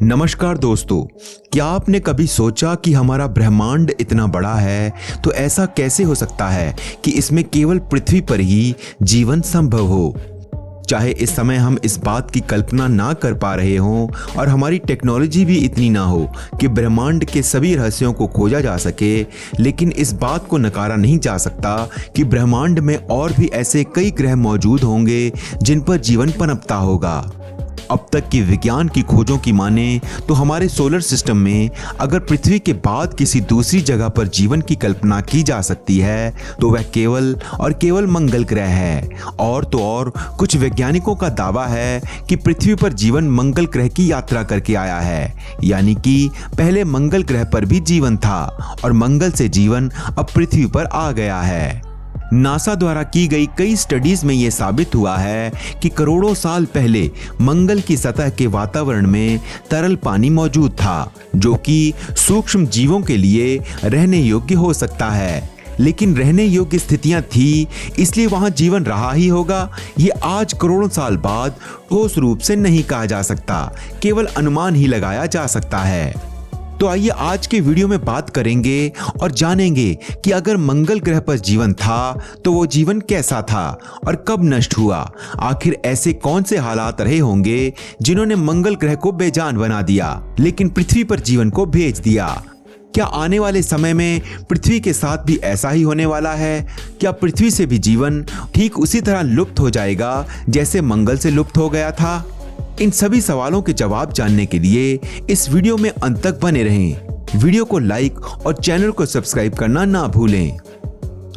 नमस्कार दोस्तों, क्या आपने कभी सोचा कि हमारा ब्रह्मांड इतना बड़ा है तो ऐसा कैसे हो सकता है कि इसमें केवल पृथ्वी पर ही जीवन संभव हो। चाहे इस समय हम इस बात की कल्पना ना कर पा रहे हों और हमारी टेक्नोलॉजी भी इतनी ना हो कि ब्रह्मांड के सभी रहस्यों को खोजा जा सके, लेकिन इस बात को नकारा नहीं जा सकता कि ब्रह्मांड में और भी ऐसे कई ग्रह मौजूद होंगे जिन पर जीवन पनपता होगा। अब तक की विज्ञान की खोजों की माने तो हमारे सोलर सिस्टम में अगर पृथ्वी के बाद किसी दूसरी जगह पर जीवन की कल्पना की जा सकती है तो वह केवल और केवल मंगल ग्रह है। और तो और कुछ वैज्ञानिकों का दावा है कि पृथ्वी पर जीवन मंगल ग्रह की यात्रा करके आया है, यानी कि पहले मंगल ग्रह पर भी जीवन था और मंगल से जीवन अब पृथ्वी पर आ गया है। नासा द्वारा की गई कई स्टडीज में यह साबित हुआ है कि करोड़ों साल पहले मंगल की सतह के वातावरण में तरल पानी मौजूद था, जो कि सूक्ष्म जीवों के लिए रहने योग्य हो सकता है। लेकिन रहने योग्य स्थितियां थी, इसलिए वहां जीवन रहा ही होगा, ये आज करोड़ों साल बाद ठोस रूप से नहीं कहा जा सकता, केवल अनुमान ही लगाया जा सकता है। तो आइए आज के वीडियो में बात करेंगे और जानेंगे कि अगर मंगल ग्रह पर जीवन था तो वो जीवन कैसा था और कब नष्ट हुआ। आखिर ऐसे कौन से हालात रहे होंगे जिन्होंने मंगल ग्रह को बेजान बना दिया लेकिन पृथ्वी पर जीवन को भेज दिया। क्या आने वाले समय में पृथ्वी के साथ भी ऐसा ही होने वाला है? क्या पृथ्वी से भी जीवन ठीक उसी तरह लुप्त हो जाएगा जैसे मंगल से लुप्त हो गया था? इन सभी सवालों के जवाब जानने के लिए इस वीडियो में अंत तक बने रहें। वीडियो को लाइक और चैनल को सब्सक्राइब करना ना भूलें।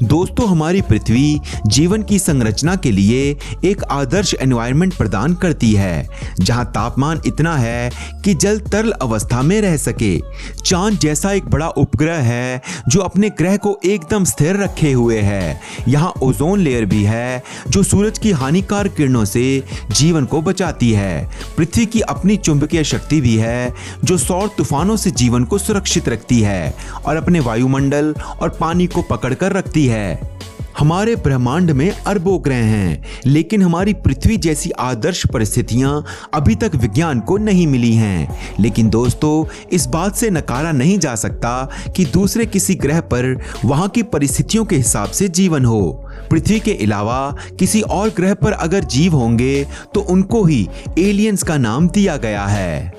दोस्तों, हमारी पृथ्वी जीवन की संरचना के लिए एक आदर्श एनवायरनमेंट प्रदान करती है, जहां तापमान इतना है कि जल तरल अवस्था में रह सके। चांद जैसा एक बड़ा उपग्रह है जो अपने ग्रह को एकदम स्थिर रखे हुए है। यहाँ ओजोन लेयर भी है जो सूरज की हानिकारक किरणों से जीवन को बचाती है। पृथ्वी की अपनी चुंबकीय शक्ति भी है जो सौर तूफानों से जीवन को सुरक्षित रखती है और अपने वायुमंडल और पानी को पकड़ कर रखती है। हमारे ब्रह्मांड में अरबों ग्रह हैं, लेकिन हमारी पृथ्वी जैसी आदर्श परिस्थितियां अभी तक विज्ञान को नहीं मिली हैं। लेकिन दोस्तों, इस बात से नकारा नहीं जा सकता कि दूसरे किसी ग्रह पर वहां की परिस्थितियों के हिसाब से जीवन हो। पृथ्वी के अलावा किसी और ग्रह पर अगर जीव होंगे तो उनको ही एलियंस का नाम दिया गया है।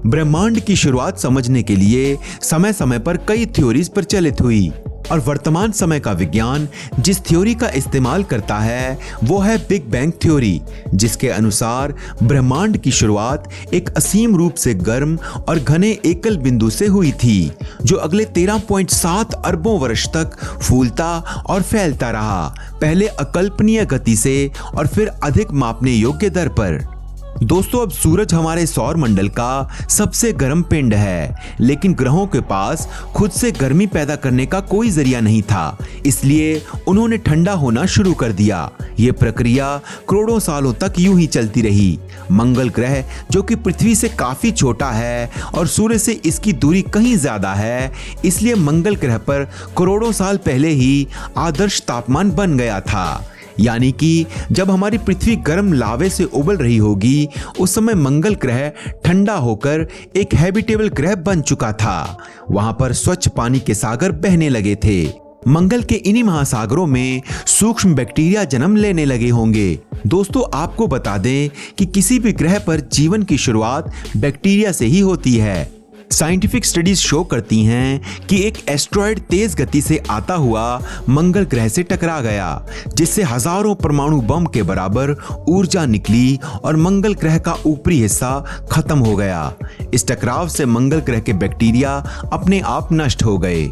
ब्रह्मांड की शुरुआत समझने के लिए समय समय पर कई थ्योरीज प्रचलित हुई और वर्तमान समय का विज्ञान जिस थ्योरी का इस्तेमाल करता है वो है बिग बैंग थ्योरी, जिसके अनुसार ब्रह्मांड की शुरुआत एक असीम रूप से गर्म और घने एकल बिंदु से हुई थी, जो अगले 13.7 अरबों वर्ष तक फूलता और फैलता रहा, पहले अकल्पनीय गति से और फिर अधिक मापने योग्य दर पर। दोस्तों, अब सूरज हमारे सौर मंडल का सबसे गर्म पिंड है, लेकिन ग्रहों के पास खुद से गर्मी पैदा करने का कोई जरिया नहीं था, इसलिए उन्होंने ठंडा होना शुरू कर दिया। ये प्रक्रिया करोड़ों सालों तक यूं ही चलती रही। मंगल ग्रह, जो कि पृथ्वी से काफी छोटा है और सूर्य से इसकी दूरी कहीं ज्यादा है, इसलिए मंगल ग्रह पर करोड़ों साल पहले ही आदर्श तापमान बन गया था। यानी कि जब हमारी पृथ्वी गर्म लावे से उबल रही होगी, उस समय मंगल ग्रह ठंडा होकर एक हैबिटेबल ग्रह बन चुका था। वहां पर स्वच्छ पानी के सागर बहने लगे थे। मंगल के इन्हीं महासागरों में सूक्ष्म बैक्टीरिया जन्म लेने लगे होंगे। दोस्तों, आपको बता दें कि किसी भी ग्रह पर जीवन की शुरुआत बैक्टीरिया से ही होती है। साइंटिफिक स्टडीज शो करती हैं कि एक एस्ट्रॉयड तेज गति से आता हुआ मंगल ग्रह से टकरा गया, जिससे हजारों परमाणु बम के बराबर ऊर्जा निकली और मंगल ग्रह का ऊपरी हिस्सा खत्म हो गया। इस टकराव से मंगल ग्रह के बैक्टीरिया अपने आप नष्ट हो गए।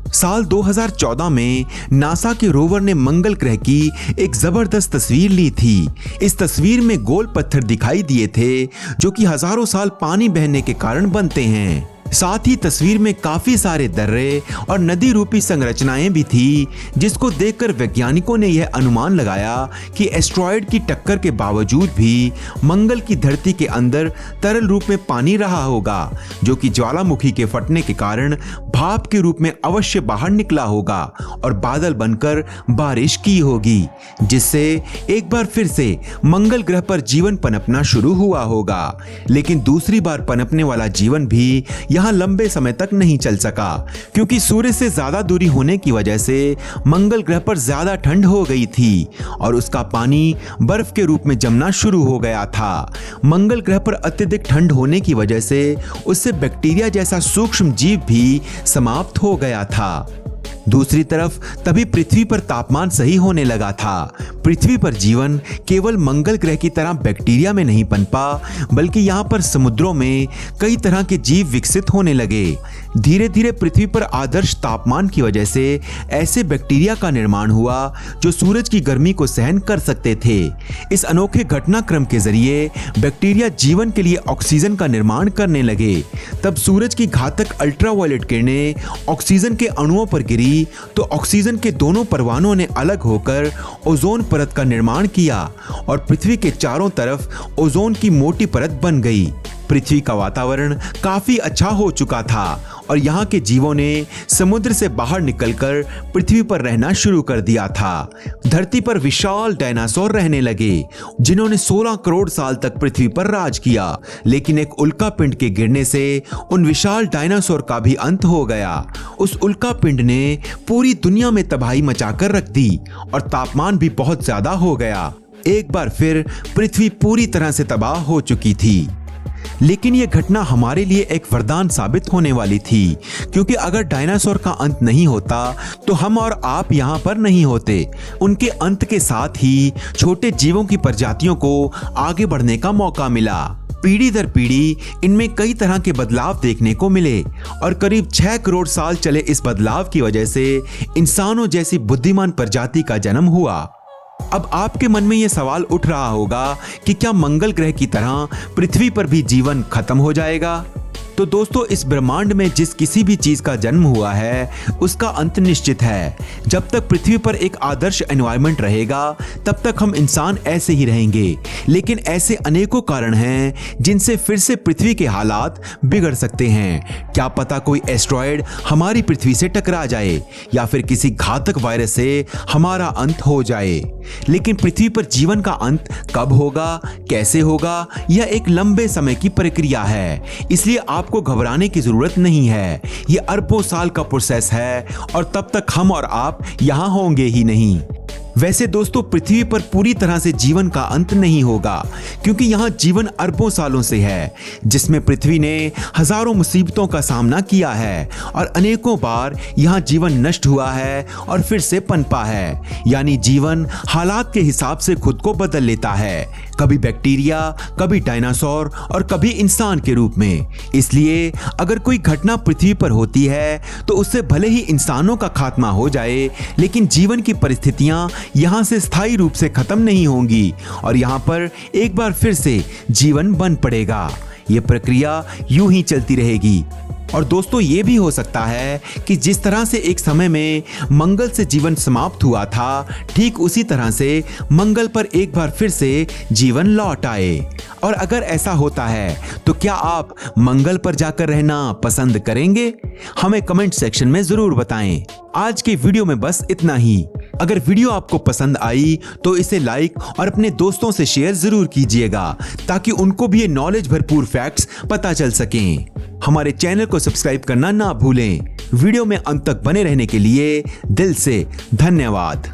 साल 2014 में नासा के रोवर ने मंगल ग्रह की एक जबरदस्त तस्वीर ली थी। इस तस्वीर में गोल पत्थर दिखाई दिए थे जो कि हजारों साल पानी बहने के कारण बनते हैं। साथ ही तस्वीर में काफी सारे दर्रे और नदी रूपी संरचनाएं भी थी, जिसको देखकर वैज्ञानिकों ने यह अनुमान लगाया कि एस्ट्रॉयड की टक्कर के बावजूद भी मंगल की धरती के अंदर तरल रूप में पानी रहा होगा, जो कि ज्वालामुखी के फटने के कारण भाप के रूप में अवश्य बाहर निकला होगा और बादल बनकर बारिश की होगी, जिससे एक बार फिर से मंगल ग्रह पर जीवन पनपना शुरू हुआ होगा। लेकिन दूसरी बार पनपने वाला जीवन भी यहाँ लंबे समय तक नहीं चल सका, क्योंकि सूर्य से ज्यादा दूरी होने की वजह से मंगल ग्रह पर ज्यादा ठंड हो गई थी और उसका पानी बर्फ के रूप में जमना शुरू हो गया था। मंगल ग्रह पर अत्यधिक ठंड होने की वजह से उससे बैक्टीरिया जैसा सूक्ष्म जीव भी समाप्त हो गया था। दूसरी तरफ तभी पृथ्वी पर तापमान सही होने लगा था। पृथ्वी पर जीवन केवल मंगल ग्रह की तरह बैक्टीरिया में नहीं पनपा, बल्कि यहाँ पर समुद्रों में कई तरह के जीव विकसित होने लगे। धीरे धीरे पृथ्वी पर आदर्श तापमान की वजह से ऐसे बैक्टीरिया का निर्माण हुआ जो सूरज की गर्मी को सहन कर सकते थे। इस अनोखे घटनाक्रम के जरिए बैक्टीरिया जीवन के लिए ऑक्सीजन का निर्माण करने लगे। तब सूरज की घातक अल्ट्रावायलेट किरणें ऑक्सीजन के अणुओं पर गिरी तो ऑक्सीजन के दोनों परमाणुओं ने अलग होकर ओजोन परत का निर्माण किया और पृथ्वी के चारों तरफ ओजोन की मोटी परत बन गई। पृथ्वी का वातावरण काफी अच्छा हो चुका था और यहाँ के जीवों ने समुद्र से बाहर निकलकर पृथ्वी पर रहना शुरू कर दिया था। धरती पर विशाल डायनासोर रहने लगे, जिन्होंने 16 करोड़ साल तक पृथ्वी पर राज किया। लेकिन एक उल्का पिंड के गिरने से उन विशाल डायनासोर का भी अंत हो गया। उस उल्का पिंड ने पूरी दुनिया में तबाही मचाकर रख दी और तापमान भी बहुत ज्यादा हो गया। एक बार फिर पृथ्वी पूरी तरह से तबाह हो चुकी थी। लेकिन यह घटना हमारे लिए एक वरदान साबित होने वाली थी, क्योंकि अगर डायनासोर का अंत नहीं होता तो हम और आप यहाँ पर नहीं होते। उनके अंत के साथ ही छोटे जीवों की प्रजातियों को आगे बढ़ने का मौका मिला। पीढ़ी दर पीढ़ी इनमें कई तरह के बदलाव देखने को मिले और करीब 6 करोड़ साल चले इस बदलाव की वजह से इंसानों जैसी बुद्धिमान प्रजाति का जन्म हुआ। अब आपके मन में यह सवाल उठ रहा होगा कि क्या मंगल ग्रह की तरह पृथ्वी पर भी जीवन खत्म हो जाएगा? तो दोस्तों, इस ब्रह्मांड में जिस किसी भी चीज का जन्म हुआ है उसका अंत निश्चित है। जब तक पृथ्वी पर एक आदर्श एनवायरनमेंट रहेगा तब तक हम इंसान ऐसे ही रहेंगे। लेकिन ऐसे अनेकों कारण हैं जिनसे फिर से पृथ्वी के हालात बिगड़ सकते हैं। क्या पता कोई एस्ट्रॉयड हमारी पृथ्वी से टकरा जाए या फिर किसी घातक वायरस से हमारा अंत हो जाए। लेकिन पृथ्वी पर जीवन का अंत कब होगा, कैसे होगा, यह एक लंबे समय की प्रक्रिया है। इसलिए आपको घबराने की जरूरत नहीं है। यह अरबों साल का प्रोसेस है और तब तक हम और आप यहां होंगे ही नहीं। वैसे दोस्तों, पृथ्वी पर पूरी तरह से जीवन का अंत नहीं होगा, क्योंकि यहाँ जीवन अरबों सालों से है, जिसमें पृथ्वी ने हजारों मुसीबतों का सामना किया है और अनेकों बार यहाँ जीवन नष्ट हुआ है और फिर से पनपा है। यानी जीवन हालात के हिसाब से खुद को बदल लेता है, कभी बैक्टीरिया, कभी डायनासोर और कभी इंसान के रूप में। इसलिए अगर कोई घटना पृथ्वी पर होती है तो उससे भले ही इंसानों का खात्मा हो जाए, लेकिन जीवन की परिस्थितियां यहाँ से स्थायी रूप से खत्म नहीं होंगी और यहाँ पर एक बार फिर से जीवन बन पड़ेगा। ये प्रक्रिया यूं ही चलती रहेगी। और दोस्तों, ये भी हो सकता है कि जिस तरह से एक समय में मंगल से जीवन समाप्त हुआ था, ठीक उसी तरह से मंगल पर एक बार फिर से जीवन लौट आए। और अगर ऐसा होता है तो क्या आप मंगल पर जाकर रहना पसंद करेंगे? हमें कमेंट सेक्शन में जरूर बताएं। आज के वीडियो में बस इतना ही। अगर वीडियो आपको पसंद आई तो इसे लाइक और अपने दोस्तों से शेयर जरूर कीजिएगा, ताकि उनको भी ये नॉलेज भरपूर फैक्ट्स पता चल सकें। हमारे चैनल को सब्सक्राइब करना ना भूलें। वीडियो में अंत तक बने रहने के लिए दिल से धन्यवाद।